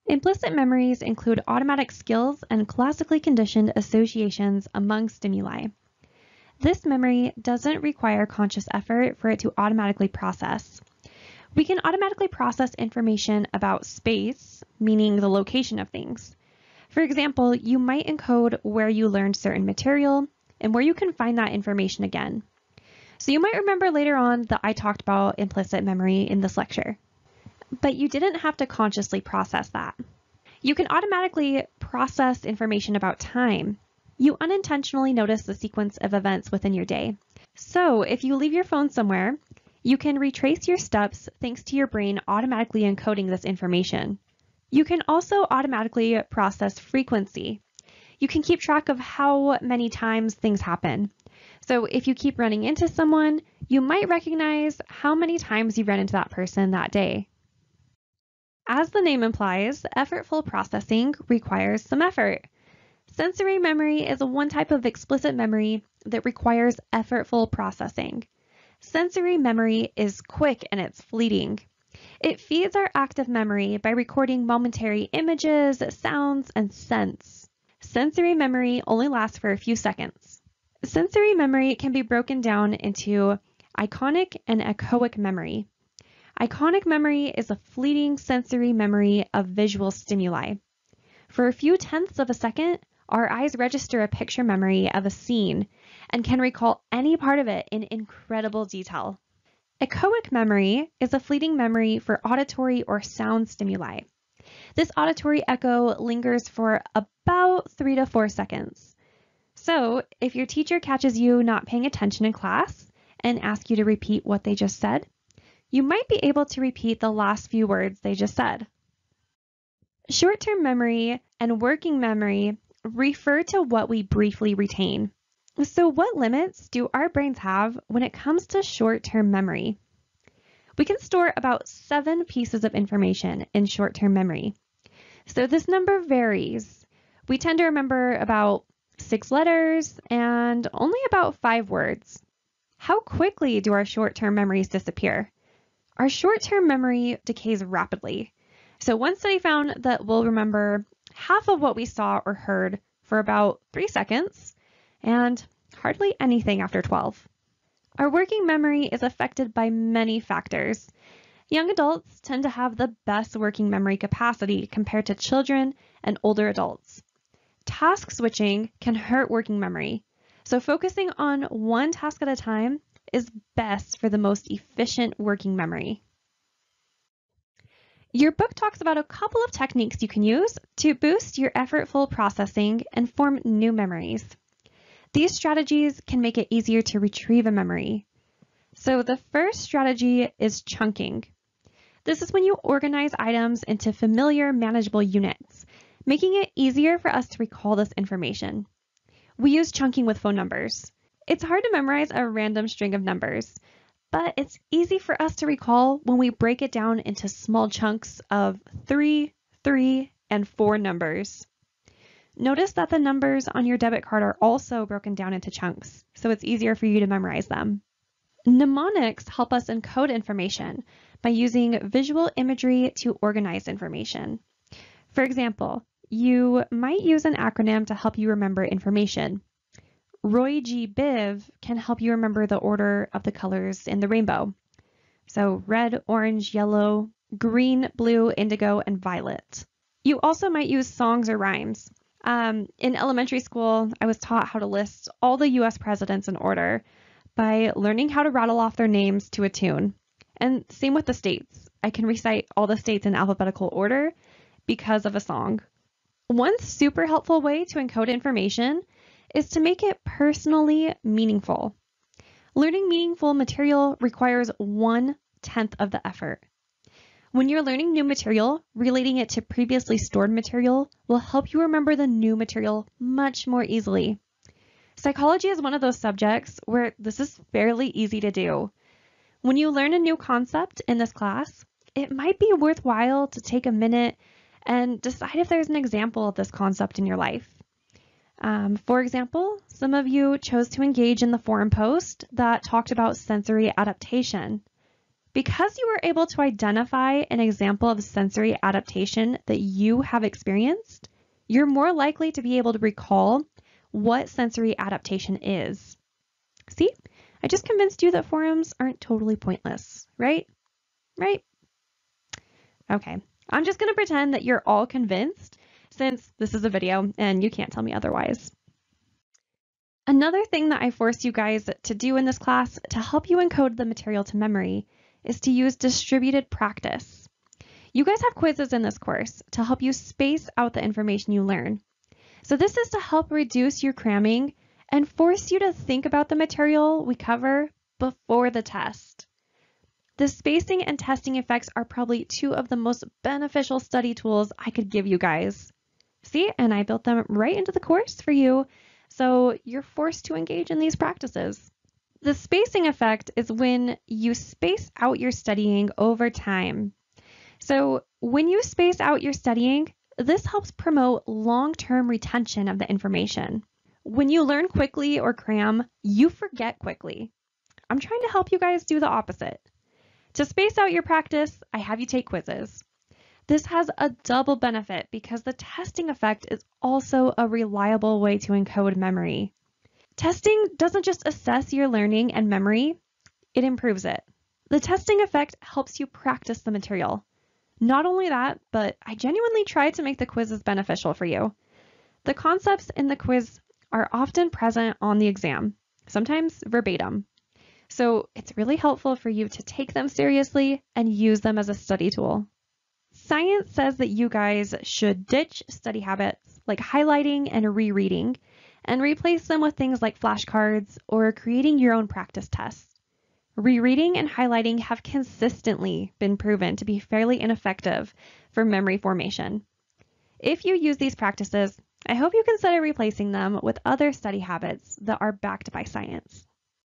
Implicit memories include automatic skills and classically conditioned associations among stimuli. This memory doesn't require conscious effort for it to automatically process. We can automatically process information about space, meaning the location of things. For example, you might encode where you learned certain material and where you can find that information again. So you might remember later on that I talked about implicit memory in this lecture. But you didn't have to consciously process that. You can automatically process information about time. You unintentionally notice the sequence of events within your day. So if you leave your phone somewhere, you can retrace your steps thanks to your brain automatically encoding this information. You can also automatically process frequency. You can keep track of how many times things happen. So if you keep running into someone, you might recognize how many times you ran into that person that day. As the name implies, effortful processing requires some effort. Sensory memory is one type of explicit memory that requires effortful processing. Sensory memory is quick and it's fleeting. It feeds our active memory by recording momentary images, sounds, and scents. Sensory memory only lasts for a few seconds. Sensory memory can be broken down into iconic and echoic memory. Iconic memory is a fleeting sensory memory of visual stimuli. For a few tenths of a second, our eyes register a picture memory of a scene and can recall any part of it in incredible detail. Echoic memory is a fleeting memory for auditory or sound stimuli. This auditory echo lingers for about 3 to 4 seconds. So, if your teacher catches you not paying attention in class and asks you to repeat what they just said, you might be able to repeat the last few words they just said. Short-term memory and working memory refer to what we briefly retain. So what limits do our brains have when it comes to short-term memory? We can store about 7 pieces of information in short-term memory. So this number varies. We tend to remember about 6 letters and only about 5 words. How quickly do our short-term memories disappear? Our short-term memory decays rapidly. So one study found that we'll remember half of what we saw or heard for about 3 seconds and hardly anything after 12. Our working memory is affected by many factors. Young adults tend to have the best working memory capacity compared to children and older adults. Task switching can hurt working memory, so focusing on one task at a time is best for the most efficient working memory. Your book talks about a couple of techniques you can use to boost your effortful processing and form new memories. These strategies can make it easier to retrieve a memory. So the first strategy is chunking. This is when you organize items into familiar, manageable units, making it easier for us to recall this information. We use chunking with phone numbers. It's hard to memorize a random string of numbers, but it's easy for us to recall when we break it down into small chunks of 3, 3, and 4 numbers. Notice that the numbers on your debit card are also broken down into chunks, so it's easier for you to memorize them. Mnemonics help us encode information by using visual imagery to organize information. For example, you might use an acronym to help you remember information. Roy G. Biv can help you remember the order of the colors in the rainbow. So red, orange, yellow, green, blue, indigo, and violet. You also might use songs or rhymes. In elementary school, I was taught how to list all the US presidents in order by learning how to rattle off their names to a tune. And same with the states. I can recite all the states in alphabetical order because of a song. One super helpful way to encode information is to make it personally meaningful. Learning meaningful material requires 1/10 of the effort. When you're learning new material, relating it to previously stored material will help you remember the new material much more easily. Psychology is one of those subjects where this is fairly easy to do. When you learn a new concept in this class, it might be worthwhile to take a minute and decide if there's an example of this concept in your life. For example, some of you chose to engage in the forum post that talked about sensory adaptation. Because you were able to identify an example of sensory adaptation that you have experienced, you're more likely to be able to recall what sensory adaptation is. See, I just convinced you that forums aren't totally pointless, right? Right? Okay, I'm just going to pretend that you're all convinced since this is a video and you can't tell me otherwise. Another thing that I force you guys to do in this class to help you encode the material to memory is to use distributed practice. You guys have quizzes in this course to help you space out the information you learn. So this is to help reduce your cramming and force you to think about the material we cover before the test. The spacing and testing effects are probably two of the most beneficial study tools I could give you guys. See, and I built them right into the course for you, so you're forced to engage in these practices. The spacing effect is when you space out your studying over time. So when you space out your studying, this helps promote long-term retention of the information. When you learn quickly or cram, you forget quickly. I'm trying to help you guys do the opposite. To space out your practice, I have you take quizzes. This has a double benefit because the testing effect is also a reliable way to encode memory. Testing doesn't just assess your learning and memory, it improves it. The testing effect helps you practice the material. Not only that, but I genuinely try to make the quizzes beneficial for you. The concepts in the quiz are often present on the exam, sometimes verbatim. So it's really helpful for you to take them seriously and use them as a study tool. Science says that you guys should ditch study habits like highlighting and rereading and replace them with things like flashcards or creating your own practice tests. Rereading and highlighting have consistently been proven to be fairly ineffective for memory formation. If you use these practices, I hope you consider replacing them with other study habits that are backed by science.